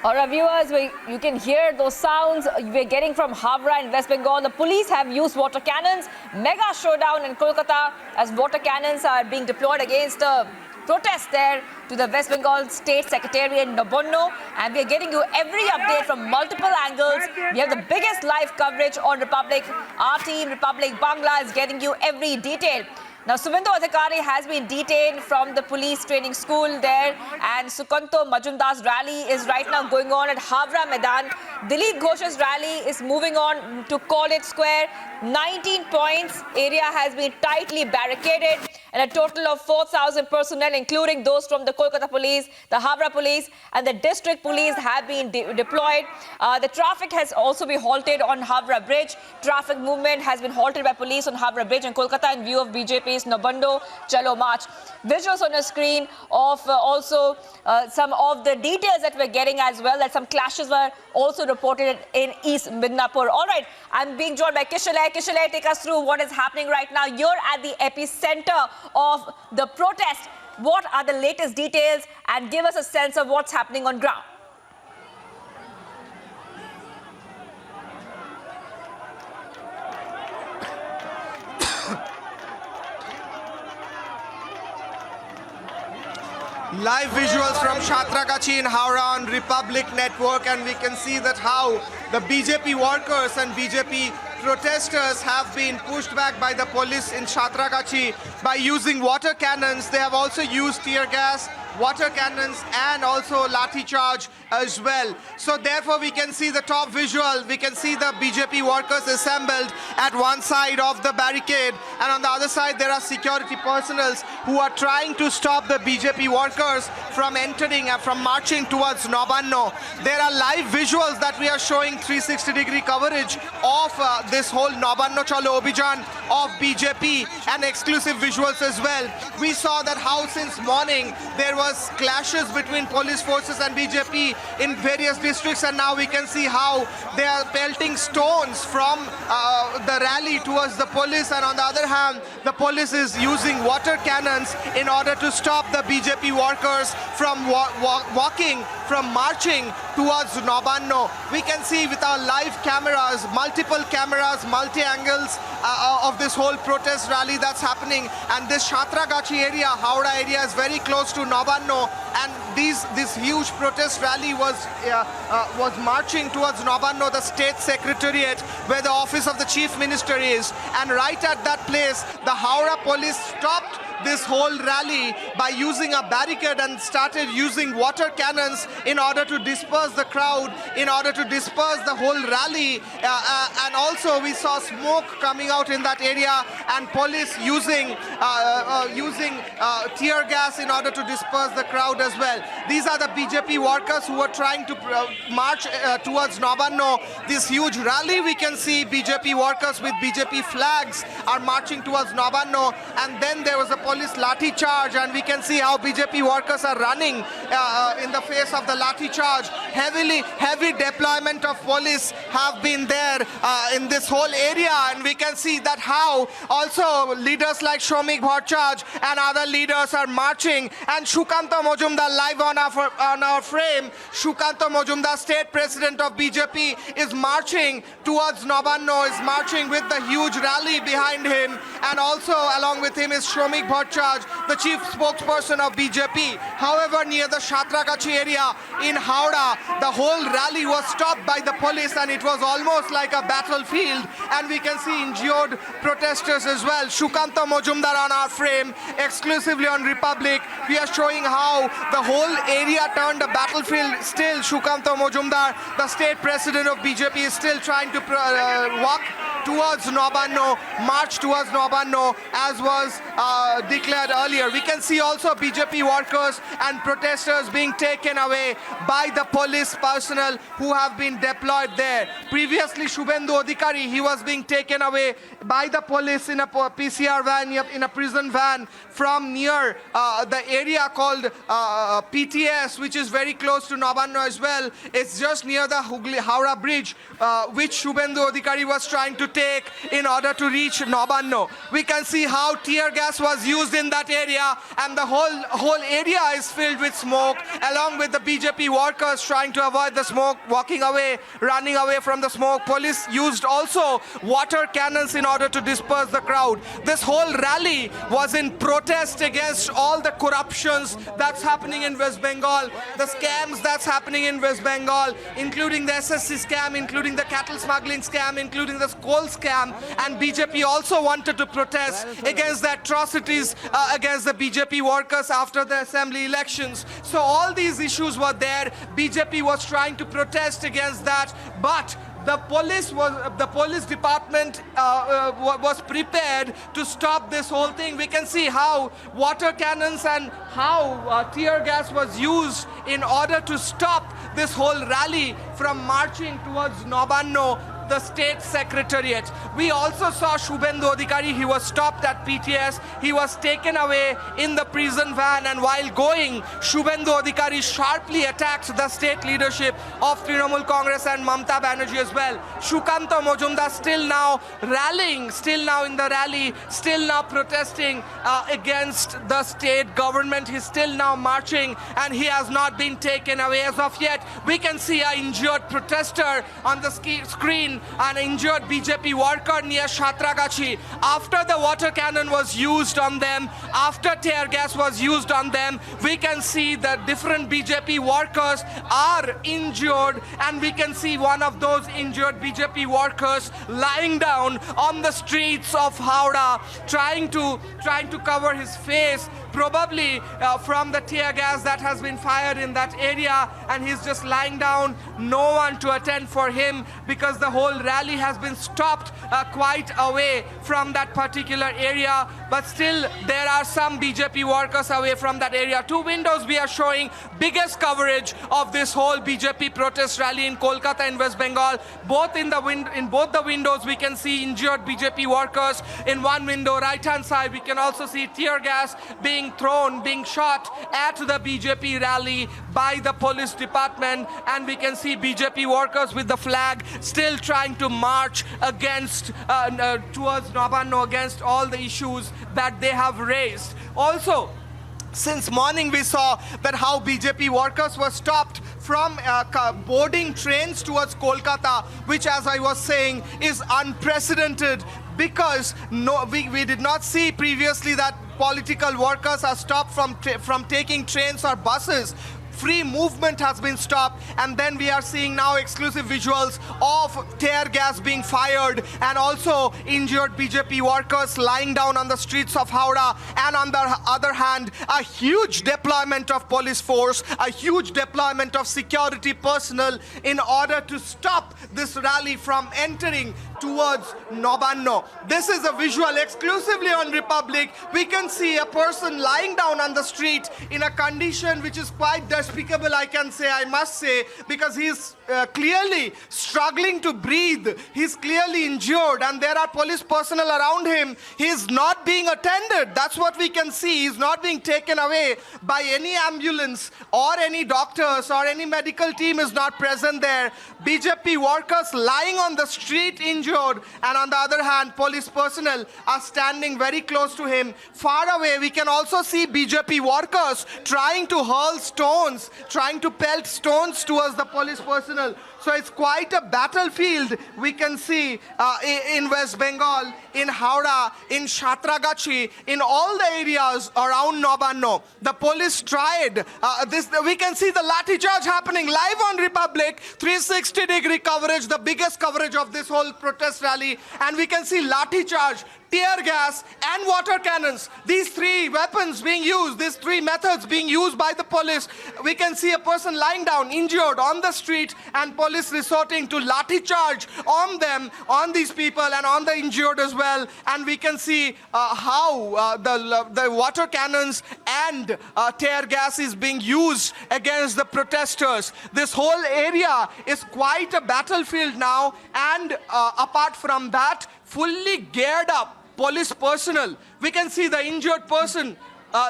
All right, viewers, you can hear those sounds we're getting from Havra in West Bengal. The police have used water cannons. Mega showdown in Kolkata as water cannons are being deployed against a protest there to the West Bengal State Secretariat in Nabonno. And we are getting you every update from multiple angles. We have the biggest live coverage on Republic. Our team, Republic Bangla, is getting you every detail. Now, Subhendu Adhikari has been detained from the police training school there, and Sukanto Majumdar's rally is right now going on at Havra Maidan. Dilip Ghosh's rally is moving on to College Square. 19 points area has been tightly barricaded, and a total of 4,000 personnel, including those from the Kolkata police, the Havra police, and the district police have been deployed. The traffic has also been halted on Havra Bridge. Traffic movement has been halted by police on Havra Bridge in Kolkata in view of BJP's Nabando Chalo March. Visuals on the screen of also some of the details that we're getting as well, that some clashes were also reported in East Midnapur. All right, I'm being joined by Kishalay. Kishalay, take us through what is happening right now. You're at the epicenter of the protest. What are the latest details, and give us a sense of what's happening on ground? Live visuals from Shatragachi in Howrah on Republic Network, and we can see that how the BJP workers and BJP protesters have been pushed back by the police in Shatragachi by using water cannons. They have also used tear gas, water cannons, and also lathi charge as well. So therefore we can see the top visual. We can see the BJP workers assembled at one side of the barricade, and on the other side there are security personnel who are trying to stop the BJP workers from entering and from marching towards Nabanno. There are live visuals that we are showing 360-degree coverage of this whole Nabanno Chalo Abhijan of BJP, and exclusive visuals as well. We saw that how since morning there was clashes between police forces and BJP in various districts, and now we can see how they are pelting stones from the rally towards the police, and on the other hand the police is using water cannons in order to stop the BJP workers from marching towards Nabanno. We can see with our live cameras, multiple cameras, multi-angles of this whole protest rally that's happening, and this Shatragachi area, Howrah area, is very close to Nabanno, and this huge protest rally was marching towards Nabanno, the state secretariat where the office of the chief minister is, and right at that place the Howrah police stopped this whole rally by using a barricade and started using water cannons in order to disperse the crowd, in order to disperse the whole rally, and also we saw smoke coming out in that area and police using tear gas in order to disperse the crowd as well. These are the BJP workers who are trying to march towards Nabanno. This huge rally, we can see BJP workers with BJP flags are marching towards Nabanno, and then there was a police lathi charge, and we can see how BJP workers are running in the face of the lathi charge. Heavy deployment of police have been there in this whole area, and we can see that how also leaders like Shomik Bhattacharya and other leaders are marching, and Sukanto Majumdar live on our frame. Sukanto Majumdar, state president of BJP, is marching towards Nabanno, is marching with the huge rally behind him, and also along with him is Shomik Bhattacharya, the chief spokesperson of BJP. However, near the Shatragachi area in Howrah, the whole rally was stopped by the police, and it was almost like a battlefield, and we can see injured protesters as well. Sukanto Majumdar on our frame, exclusively on Republic. We are showing how the whole area turned a battlefield. Still, Sukanto Majumdar, the state president of BJP, is still trying to walk towards Nabanno, march towards Nabanno, as was declared earlier. We can see also BJP workers and protesters being taken away by the police personnel who have been deployed there. Previously, Subhendu Adhikari, he was being taken away by the police in a PCR van, in a prison van from near the area called PTS, which is very close to Nabanno as well. It's just near the Howrah Bridge, which Subhendu Adhikari was trying to take in order to reach Nabanno. We can see how tear gas was used in that area, and the whole area is filled with smoke, along with the BJP workers trying to avoid the smoke, walking away, running away from the smoke. Police used also water cannons in order to disperse the crowd. This whole rally was in protest against all the corruptions that's happening in West Bengal, the scams that's happening in West Bengal, including the SSC scam, including the cattle smuggling scam, including the coal scam. And BJP also wanted to protest against the atrocities against the BJP workers after the assembly elections. So all these issues were there. BJP was trying to protest against that, but the police department was prepared to stop this whole thing. We can see how water cannons and how tear gas was used in order to stop this whole rally from marching towards Nabanno, the state secretariat. We also saw Shubhendu Adhikari. He was stopped at PTS. He was taken away in the prison van, and while going, Shubhendu Adhikari sharply attacked the state leadership of Trinamool Congress and Mamata Banerjee as well. Shukanta Mojumdar still now rallying, still now in the rally, still now protesting against the state government. He's still now marching, and he has not been taken away as of yet. We can see an injured protester on the screen, an injured BJP worker near Shatragachi. After the water cannon was used on them, after tear gas was used on them, we can see that different BJP workers are injured, and we can see one of those injured BJP workers lying down on the streets of Howrah, trying to cover his face, probably from the tear gas that has been fired in that area, and he's just lying down, no one to attend for him, because the whole rally has been stopped quite away from that particular area. But still there are some BJP workers away from that area. Two windows we are showing biggest coverage of this whole BJP protest rally in Kolkata and West Bengal. Both in both the windows we can see injured BJP workers. In one window right hand side we can also see tear gas being thrown, being shot at the BJP rally by the police department, and we can see BJP workers with the flag still trying to march against towards Nabanno, against all the issues that they have raised. Also, since morning we saw that how BJP workers were stopped from boarding trains towards Kolkata, which, as I was saying, is unprecedented, because we did not see previously that political workers are stopped from taking trains or buses. Free movement has been stopped, and then we are seeing now exclusive visuals of tear gas being fired and also injured BJP workers lying down on the streets of Howrah. And on the other hand, a huge deployment of police force, a huge deployment of security personnel in order to stop this rally from entering towards Nabanno. This is a visual exclusively on Republic. We can see a person lying down on the street in a condition which is quite despicable, I can say, I must say, because he's clearly struggling to breathe. He's clearly injured, and there are police personnel around him. He's not being attended. That's what we can see. He's not being taken away by any ambulance or any doctors, or any medical team is not present there. BJP workers lying on the street injured, and on the other hand, police personnel are standing very close to him. Far away, we can also see BJP workers trying to hurl stones, trying to pelt stones towards the police personnel. So it's quite a battlefield we can see in West Bengal, in Howrah, in Shatragachi, in all the areas around Nabanno. The police tried this. We can see the lathi charge happening live on Republic, 360-degree coverage, the biggest coverage of this whole protest rally. And we can see lathi charge, tear gas and water cannons. These three weapons being used, these three methods being used by the police. We can see a person lying down, injured on the street, and police resorting to lathi charge on them, on these people and on the injured as well. And we can see how the water cannons and tear gas is being used against the protesters. This whole area is quite a battlefield now, and apart from that, fully geared up police personnel. We can see the injured person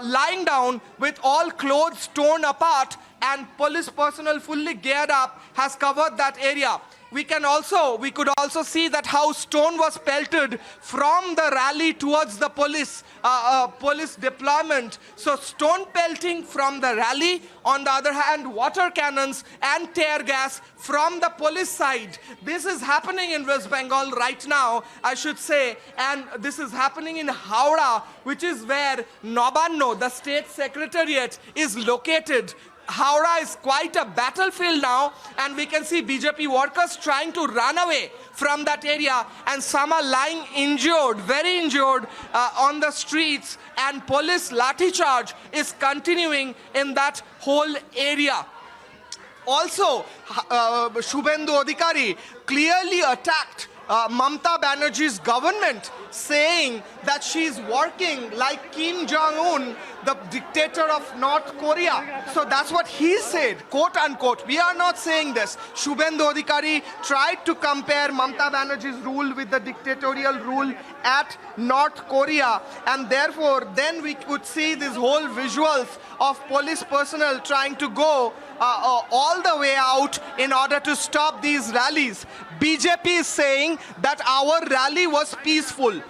lying down with all clothes torn apart, and police personnel fully geared up has covered that area. we could also see that how stone was pelted from the rally towards the police deployment. So stone pelting from the rally, on the other hand water cannons and tear gas from the police side. This is happening in West Bengal right now, I should say, and this is happening in Howrah, which is where Nabanno, the state secretariat, is located. Howrah is quite a battlefield now, and we can see BJP workers trying to run away from that area, and some are lying injured, very injured, on the streets, and police lathi charge is continuing in that whole area. Also, Shubhendu Adhikari clearly attacked Mamata Banerjee's government, saying that she's working like Kim Jong-un, the dictator of North Korea. So that's what he said, quote unquote. We are not saying this. Shubhendu Adhikari tried to compare Mamata Banerjee's rule with the dictatorial rule at North Korea, and therefore then we could see these whole visuals of police personnel trying to go all the way out in order to stop these rallies. BJP is saying that our rally was peaceful.